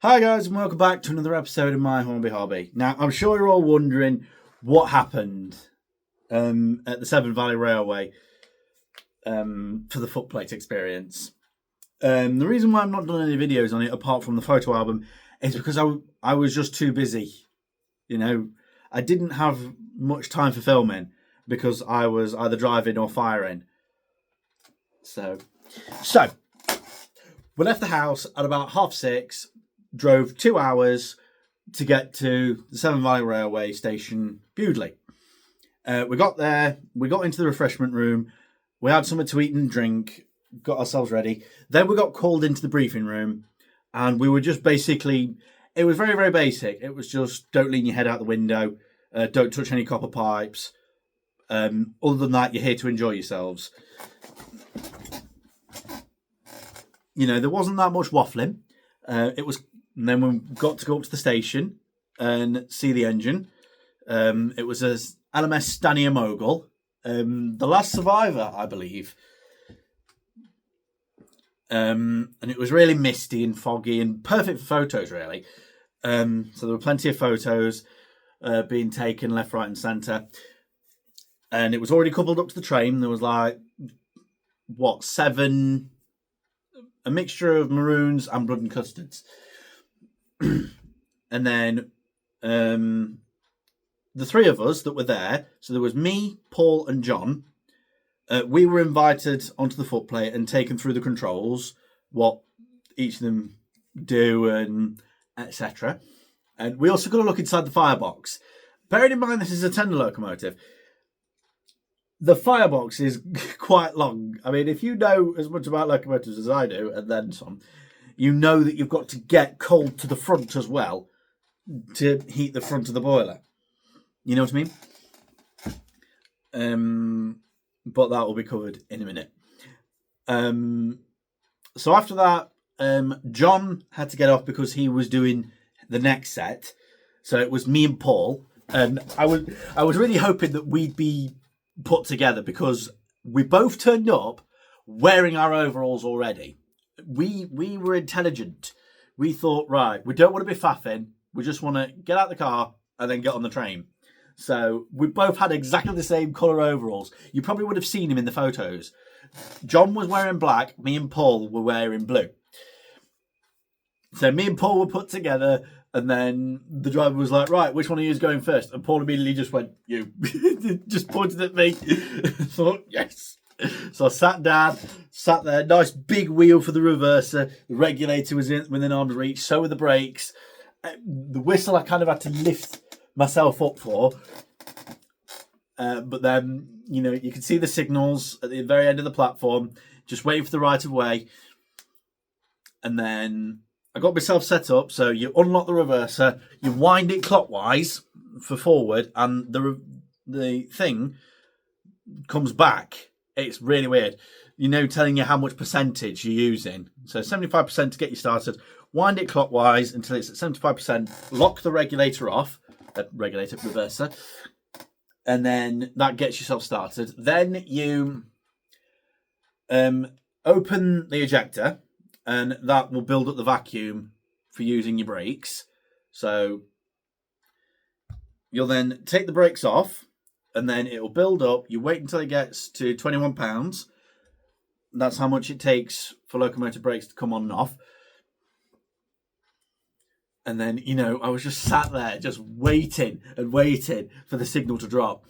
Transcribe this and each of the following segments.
Hi guys and welcome back to another episode of My Hobby. Now I'm sure you're all wondering what happened at the Severn Valley Railway for the Footplate experience. The reason why I've not done any videos on it apart from the photo album is because I was just too busy. You know, I didn't have much time for filming because I was either driving or firing. So we left the house at about 6:30. Drove 2 hours to get to the Severn Valley Railway Station, Bewdley. We got there, we got into the refreshment room, we had something to eat and drink, got ourselves ready. Then we got called into the briefing room, and we were just basically, it was very, very basic. It was just, don't lean your head out the window, don't touch any copper pipes. Other than that, you're here to enjoy yourselves. You know, there wasn't that much waffling. And then we got to go up to the station and see the engine. It was a LMS Stania Mogul, the last survivor, I believe. And it was really misty and foggy and perfect for photos, really. So there were plenty of photos being taken left, right, and centre. And it was already coupled up to the train. There was seven, a mixture of maroons and blood and custards. And then the three of us that were there, so there was me, Paul and John, we were invited onto the footplate and taken through the controls, what each of them do and etc. And we also got a look inside the firebox. Bearing in mind this is a tender locomotive, the firebox is quite long. I mean, if you know as much about locomotives as I do, and then some, you know that you've got to get cold to the front as well to heat the front of the boiler. You know what I mean? But that will be covered in a minute. So after that, John had to get off because he was doing the next set. So it was me and Paul. And I was really hoping that we'd be put together because we both turned up wearing our overalls already. We were intelligent. We thought, right, we don't want to be faffing. We just want to get out the car and then get on the train. So we both had exactly the same colour overalls. You probably would have seen him in the photos. John was wearing black. Me and Paul were wearing blue. So me and Paul were put together, and then the driver was like, right, which one of you is going first? And Paul immediately just went, you. Just pointed at me. Thought, yes. So I sat there, nice big wheel for the reverser. The regulator was within arm's reach, so were the brakes. The whistle I kind of had to lift myself up for. But then, you know, you could see the signals at the very end of the platform, just waiting for the right of way. And then I got myself set up, so you unlock the reverser, you wind it clockwise for forward, and the thing comes back. It's really weird. You know, telling you how much percentage you're using. So 75% to get you started. Wind it clockwise until it's at 75%. Lock the regulator off. Reverser. And then that gets yourself started. Then you open the ejector. And that will build up the vacuum for using your brakes. So you'll then take the brakes off. And then it will build up. You wait until it gets to 21 pounds. That's how much it takes for locomotive brakes to come on and off. And then, you know, I was just sat there just waiting and waiting for the signal to drop.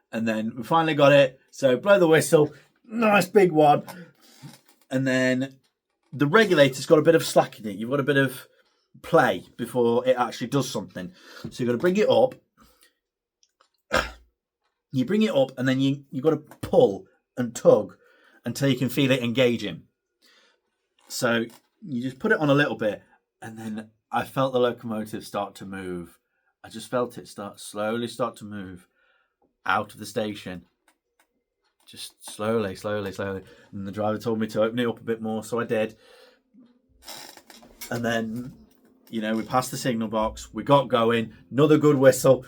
And then we finally got it. So blow the whistle. Nice big one. And then the regulator's got a bit of slack in it. You've got a bit of play before it actually does something. So you've got to bring it up. You bring it up and then you've got to pull and tug until you can feel it engaging. So you just put it on a little bit and then I felt the locomotive start to move. I just felt it slowly start to move out of the station. Just slowly. And the driver told me to open it up a bit more, so I did. And then, you know, we passed the signal box. We got going. Another good whistle.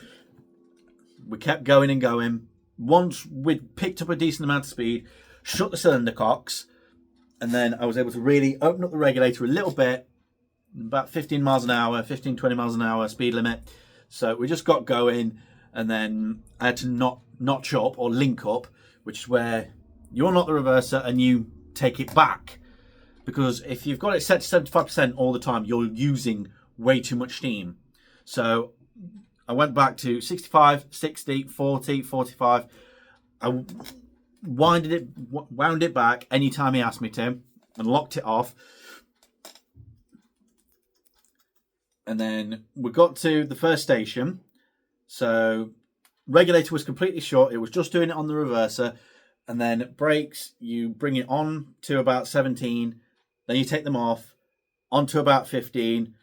We kept going and going. Once we'd picked up a decent amount of speed, shut the cylinder cocks, and then I was able to really open up the regulator a little bit about 15 miles an hour, 15, 20 miles an hour speed limit. So we just got going, and then I had to notch up or link up, which is where you unlock the reverser and you take it back. Because if you've got it set to 75% all the time, you're using way too much steam. So I went back to 65, 60, 40, 45. I wound it back anytime he asked me to, and locked it off. And then we got to the first station. So regulator was completely shut. It was just doing it on the reverser. And then brakes, you bring it on to about 17. Then you take them off, onto about 15,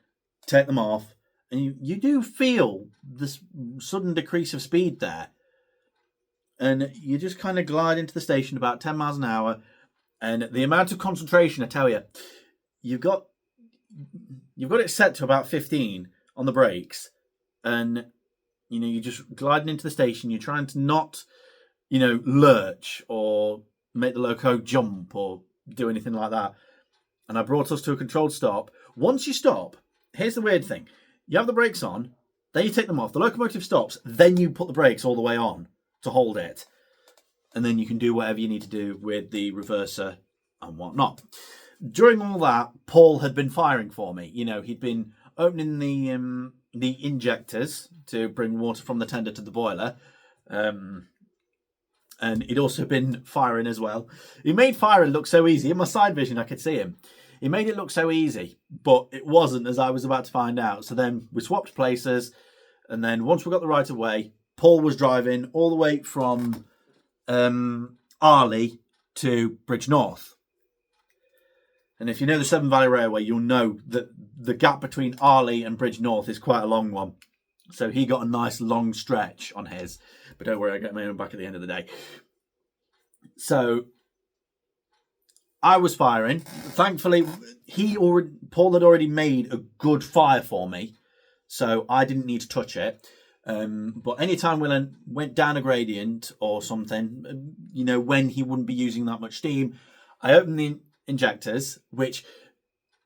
take them off. And you do feel this sudden decrease of speed there. And you just kind of glide into the station about 10 miles an hour. And the amount of concentration, I tell you, you've got it set to about 15 on the brakes. And, you're just gliding into the station. You're trying to not, lurch or make the loco jump or do anything like that. And I brought us to a controlled stop. Once you stop, here's the weird thing. You have the brakes on, then you take them off. The locomotive stops, then you put the brakes all the way on to hold it. And then you can do whatever you need to do with the reverser and whatnot. During all that, Paul had been firing for me. He'd been opening the injectors to bring water from the tender to the boiler. And he'd also been firing as well. He made firing look so easy. In my side vision, I could see him. He made it look so easy, but it wasn't, as I was about to find out. So then we swapped places. And then once we got the right of way, Paul was driving all the way from Arley to Bridge North. And if you know the Severn Valley Railway, you'll know that the gap between Arley and Bridge North is quite a long one. So he got a nice long stretch on his. But don't worry, I get my own back at the end of the day. So I was firing. Thankfully, Paul had already made a good fire for me. So I didn't need to touch it. But anytime we went down a gradient or something, when he wouldn't be using that much steam, I opened the injectors, which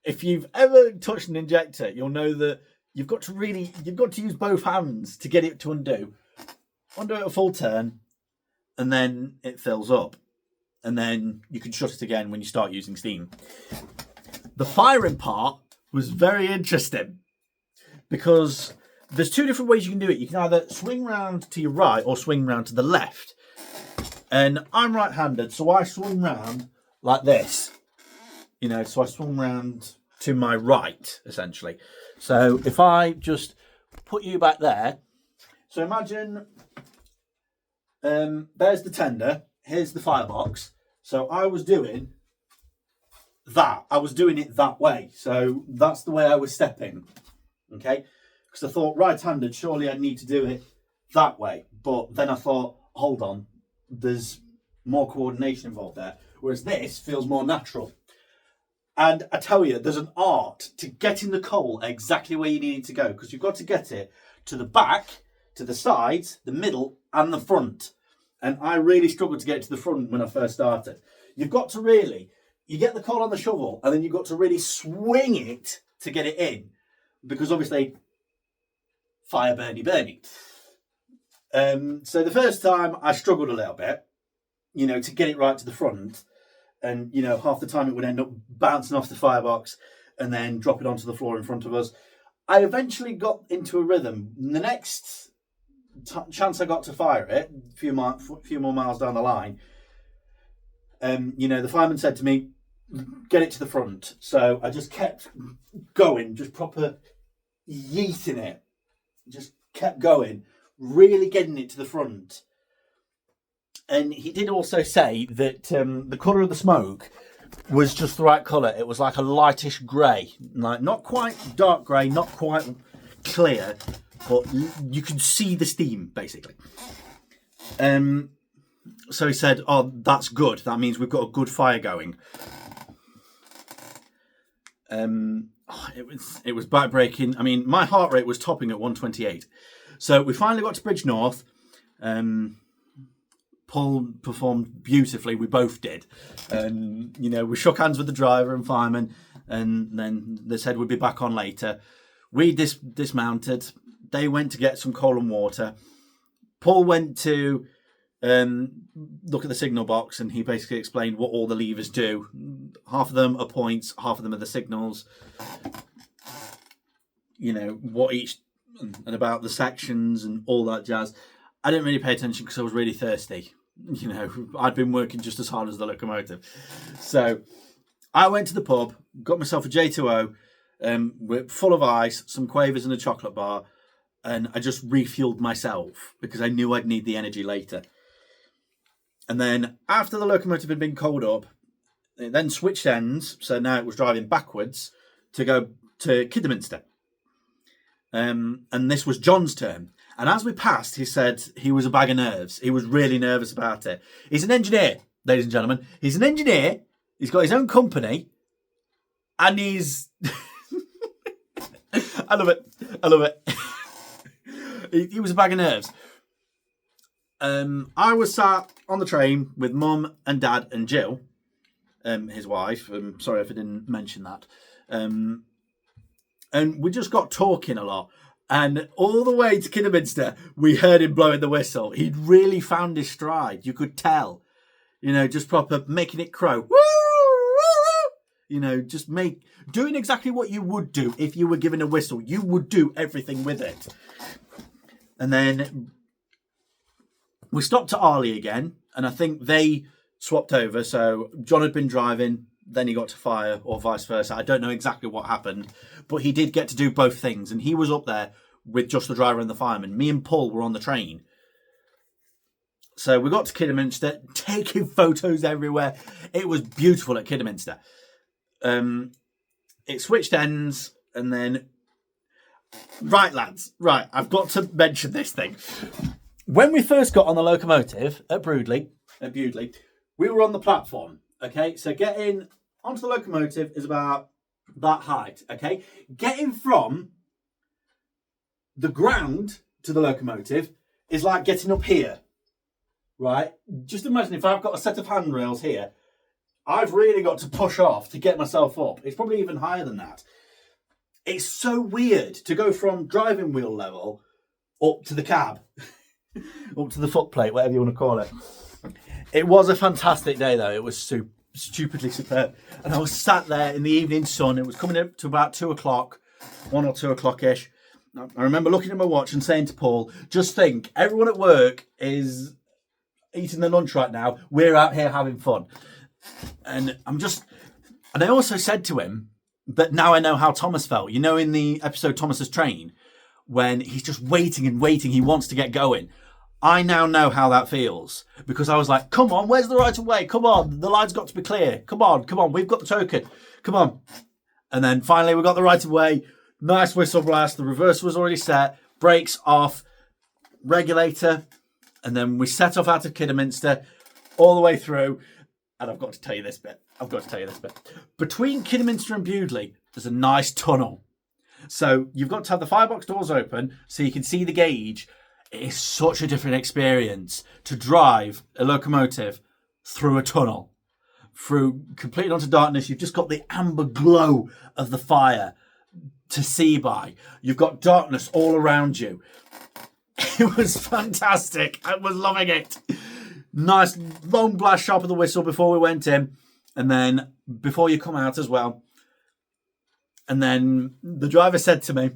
if you've ever touched an injector, you'll know that you've got to use both hands to get it to undo it a full turn, and then it fills up, and then you can shut it again when you start using steam. The firing part was very interesting because there's two different ways you can do it. You can either swing round to your right or swing round to the left. And I'm right-handed, so I swing round like this. So I swung round to my right, essentially. So if I just put you back there. So imagine there's the tender. Here's the firebox. So I was doing that. I was doing it that way. So that's the way I was stepping. Okay? Because I thought right-handed, surely I'd need to do it that way. But then I thought, hold on, there's more coordination involved there. Whereas this feels more natural. And I tell you, there's an art to getting the coal exactly where you need it to go. Because you've got to get it to the back, to the sides, the middle, and the front. And I really struggled to get it to the front when I first started. You've got to you get the coal on the shovel, and then you've got to really swing it to get it in. Because obviously, fire burny. So the first time I struggled a little bit, to get it right to the front. And, half the time it would end up bouncing off the firebox and then dropping onto the floor in front of us. I eventually got into a rhythm. The next chance I got to fire it, a few more miles down the line, the fireman said to me, get it to the front. So I just kept going, just proper yeeting it. Just kept going, really getting it to the front. And he did also say that the colour of the smoke was just the right colour. It was like a lightish grey, like not quite dark grey, not quite clear, but you could see the steam basically. So he said, "Oh, that's good. That means we've got a good fire going." It was backbreaking. I mean, my heart rate was topping at 128. So we finally got to Bridge North. Paul performed beautifully. We both did. We shook hands with the driver and fireman, and then they said we'd be back on later. We dismounted. They went to get some coal and water. Paul went to look at the signal box, and he basically explained what all the levers do. Half of them are points, half of them are the signals. What each, and about the sections and all that jazz. I didn't really pay attention because I was really thirsty. I'd been working just as hard as the locomotive. So I went to the pub, got myself a J2O, full of ice, some quavers and a chocolate bar, and I just refueled myself because I knew I'd need the energy later. And then after the locomotive had been coaled up, it then switched ends, so now it was driving backwards to go to Kidderminster. And this was John's turn. And as we passed, he said he was a bag of nerves. He was really nervous about it. He's an engineer, ladies and gentlemen. He's an engineer. He's got his own company. And he's... I love it. He was a bag of nerves. I was sat on the train with Mum and Dad and Jill, his wife. I'm sorry if I didn't mention that. And we just got talking a lot. And all the way to Kidderminster, we heard him blowing the whistle. He'd really found his stride. You could tell. Just proper making it crow. Woo! Just doing exactly what you would do if you were given a whistle. You would do everything with it. And then we stopped at Arley again, and I think they swapped over. So John had been driving, then he got to fire, or vice versa. I don't know exactly what happened, but he did get to do both things, and he was up there with just the driver and the fireman. Me and Paul were on the train. So we got to Kidderminster, taking photos everywhere. It was beautiful at Kidderminster. It switched ends, and then... Right, lads. Right, I've got to mention this thing. When we first got on the locomotive at Bewdley, we were on the platform, okay? So getting onto the locomotive is about that height, okay? Getting from the ground to the locomotive is like getting up here, right? Just imagine if I've got a set of handrails here, I've really got to push off to get myself up. It's probably even higher than that. It's so weird to go from driving wheel level up to the cab, up to the footplate, whatever you want to call it. It was a fantastic day, though. It was stupidly superb. And I was sat there in the evening sun. It was coming up to about 2 o'clock, 1 or 2 o'clock-ish. I remember looking at my watch and saying to Paul, just think, everyone at work is eating their lunch right now. We're out here having fun. And I also said to him, but now I know how Thomas felt. In the episode Thomas's Train, when he's just waiting and waiting, he wants to get going. I now know how that feels, because I was like, come on, where's the right of way? Come on, the line's got to be clear. Come on, we've got the token. Come on. And then finally we got the right of way. Nice whistle blast. The reverse was already set. Brakes off. Regulator. And then we set off out of Kidderminster all the way through. And I've got to tell you this bit. Between Kidderminster and Bewdley, there's a nice tunnel. So you've got to have the firebox doors open so you can see the gauge. It is such a different experience to drive a locomotive through a tunnel, through completely onto darkness. You've just got the amber glow of the fire to see by. You've got darkness all around you. It was fantastic. I was loving it. Nice long blast sharp of the whistle before we went in, and then before you come out as well. And then the driver said to me,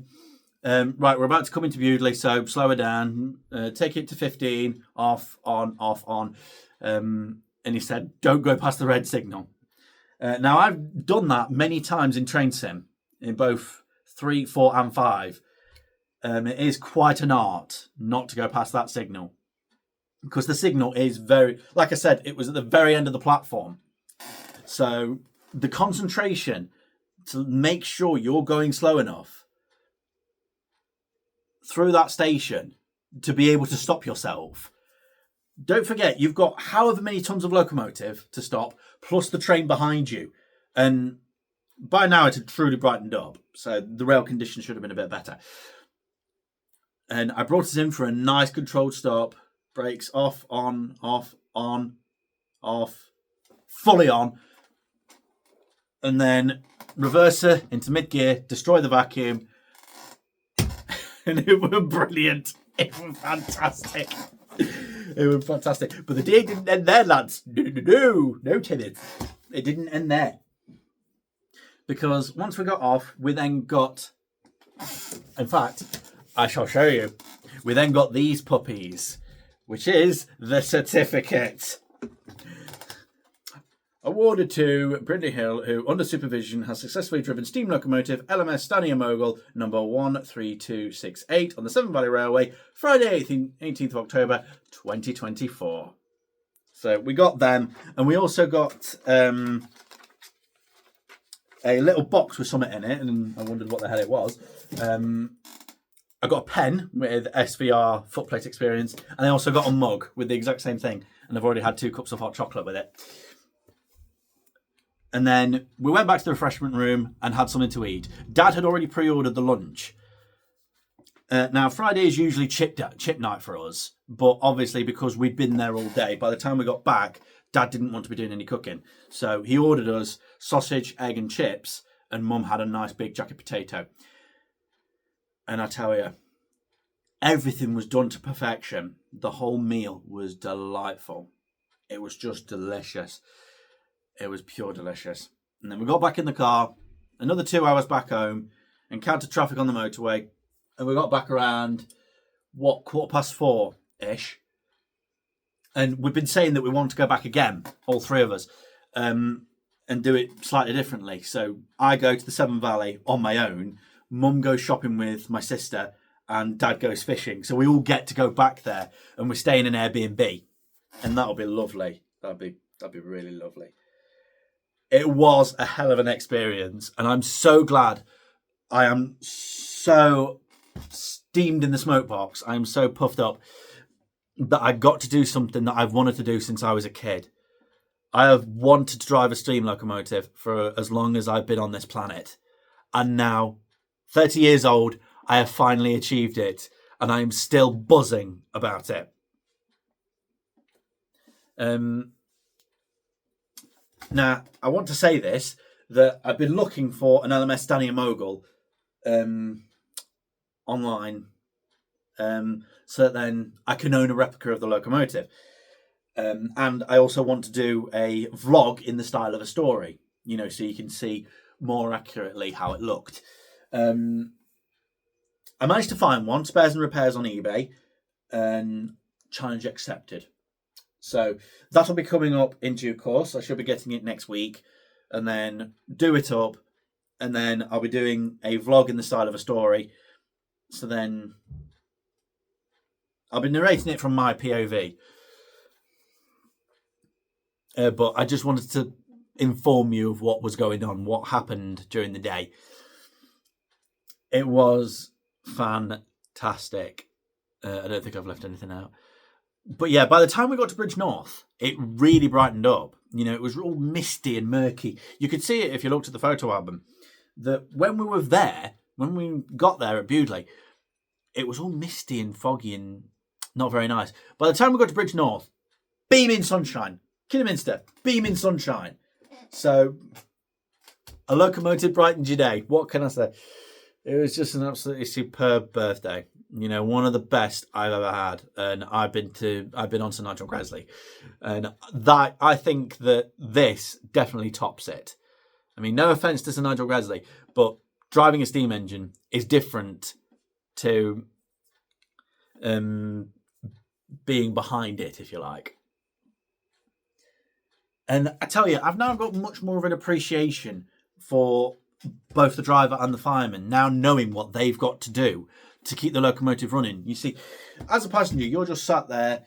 right, we're about to come into Bewdley, so slow her down, take it to 15, off, on. And he said, don't go past the red signal. Now, I've done that many times in train sim, in both 3, 4 and 5. It is quite an art not to go past that signal, because the signal is very, like I said, it was at the very end of the platform. So the concentration to make sure you're going slow enough through that station to be able to stop yourself. Don't forget, you've got however many tons of locomotive to stop, plus the train behind you. And by now it had truly brightened up, so the rail conditions should have been a bit better. And I brought us in for a nice controlled stop. Brakes off, on, fully on. and then reverser into mid-gear, destroy the vacuum, and it was brilliant. It was fantastic. It was fantastic. But the day didn't end there, lads. No, tenants. It didn't end there. Because once we got off, we then got... In fact, I shall show you. We then got these puppies, which is the certificate. Awarded to Brindley Hill, who, under supervision, has successfully driven steam locomotive LMS Stania Mogul number 13268 on the Severn Valley Railway, Friday, 18th of October, 2024. So we got them, and we also got a little box with something in it, and I wondered what the hell it was. I got a pen with SVR Footplate experience, and I also got a mug with the exact same thing, and I've already had 2 cups of hot chocolate with it. And then we went back to the refreshment room and had something to eat. Dad had already pre-ordered the lunch. Now, Friday is usually chip night for us, but obviously because we'd been there all day, by the time we got back, Dad didn't want to be doing any cooking. So he ordered us sausage, egg and chips, and Mum had a nice big jacket potato. And I tell you, everything was done to perfection. The whole meal was delightful. It was just delicious. It was pure delicious. And then we got back in the car, another 2 hours back home, encountered traffic on the motorway, and we got back around, 4:15-ish. And we've been saying that we want to go back again, all 3 of us, and do it slightly differently. So I go to the Severn Valley on my own, Mum goes shopping with my sister, and Dad goes fishing. So we all get to go back there, and we're staying in Airbnb. And that'll be lovely. That'd be really lovely. It was a hell of an experience, and I'm so glad. I am so steamed in the smoke box. I'm so puffed up that I got to do something that I've wanted to do since I was a kid. I have wanted to drive a steam locomotive for as long as I've been on this planet. And now, 30 years old, I have finally achieved it, and I am still buzzing about it. Now, I want to say this, that I've been looking for an LMS Stania Mogul online, so that then I can own a replica of the locomotive. And I also want to do a vlog in the style of a story, so you can see more accurately how it looked. I managed to find one, spares and repairs on eBay, and challenge accepted. So that'll be coming up in due course. I should be getting it next week, and then do it up, and then I'll be doing a vlog in the style of a story. So then I'll be narrating it from my POV. But I just wanted to inform you of what was going on, what happened during the day. It was fantastic. I don't think I've left anything out. But yeah, by the time we got to Bridge North, it really brightened up. It was all misty and murky. You could see it if you looked at the photo album. That when we were there, when we got there at Bewdley, it was all misty and foggy and not very nice. By the time we got to Bridge North, beaming sunshine. Kidderminster, beaming sunshine. So, a locomotive brightened your day. What can I say? It was just an absolutely superb birthday. One of the best I've ever had. And I've been on to Nigel Gresley. And that, I think that this definitely tops it. I mean, no offence to Sir Nigel Gresley, but driving a steam engine is different to being behind it, if you like. And I tell you, I've now got much more of an appreciation for both the driver and the fireman, now knowing what they've got to do to keep the locomotive running. You see, as a passenger, you're just sat there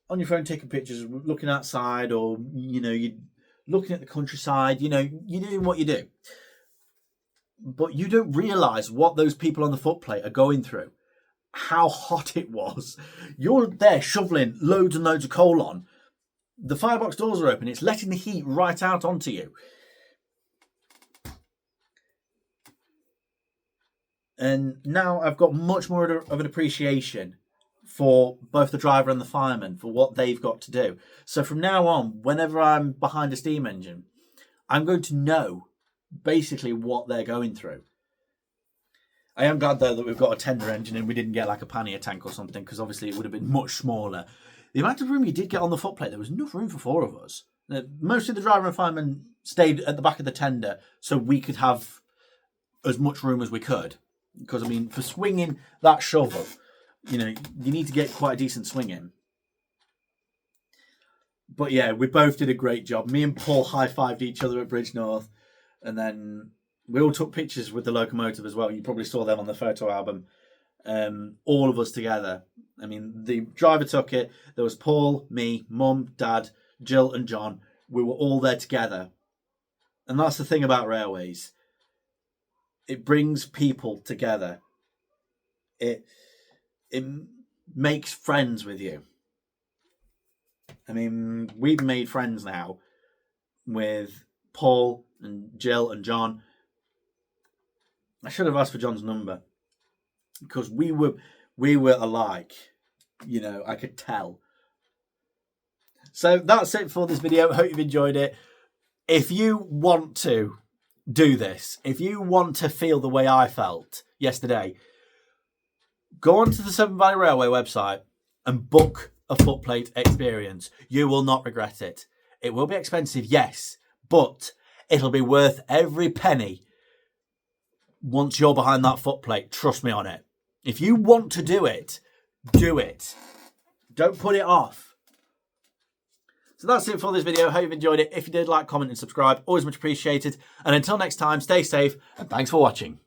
on your phone taking pictures, looking outside, or, you're looking at the countryside, you're doing what you do. But you don't realise what those people on the footplate are going through, how hot it was. You're there shoveling loads and loads of coal on. The firebox doors are open. It's letting the heat right out onto you. And now I've got much more of an appreciation for both the driver and the fireman, for what they've got to do. So from now on, whenever I'm behind a steam engine, I'm going to know basically what they're going through. I am glad though that we've got a tender engine and we didn't get like a pannier tank or something, because obviously it would have been much smaller. The amount of room you did get on the footplate, there was enough room for 4 of us. Most of the driver and fireman stayed at the back of the tender so we could have as much room as we could. Because, I mean, for swinging that shovel, you know, you need to get quite a decent swing in. But yeah, we both did a great job. Me and Paul high-fived each other at Bridge North. And then we all took pictures with the locomotive as well. You probably saw them on the photo album. All of us together. I mean, the driver took it. There was Paul, me, Mum, Dad, Jill and John. We were all there together. And that's the thing about railways. It brings people together. It makes friends with you. I mean, we've made friends now with Paul and Jill and John. I should have asked for John's number, because we were alike. You know, I could tell. So that's it for this video. Hope you've enjoyed it. If you want to do this, if you want to feel the way I felt yesterday, go onto the Severn Valley Railway website and book a footplate experience. You will not regret it. It will be expensive, yes, but it'll be worth every penny once you're behind that footplate. Trust me on it. If you want to do it, do it. Don't put it off. So that's it for this video. Hope you've enjoyed it. If you did, like, comment and subscribe. Always much appreciated. And until next time, stay safe and thanks for watching.